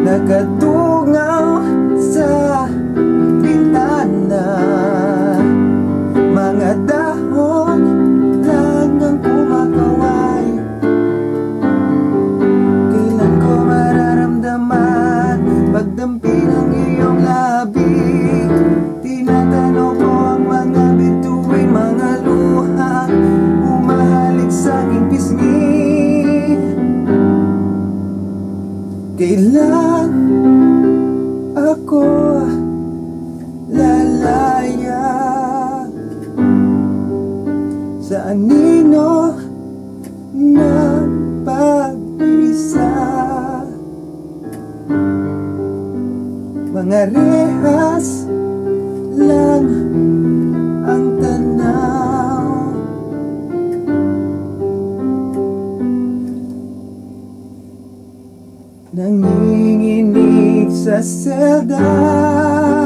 Nakatungaw sa bintana, mga dahon lang ang kumakaway. Kailan ko mararamdaman pagdampi ng iyong labi? Tinatanong ko ang mga bituin, mga luha humahalik sa aking pisngi. Kailan ako lalaya sa anino ng pag-isa? Mga rehas lang ang tanaw, nanginginig sa selda.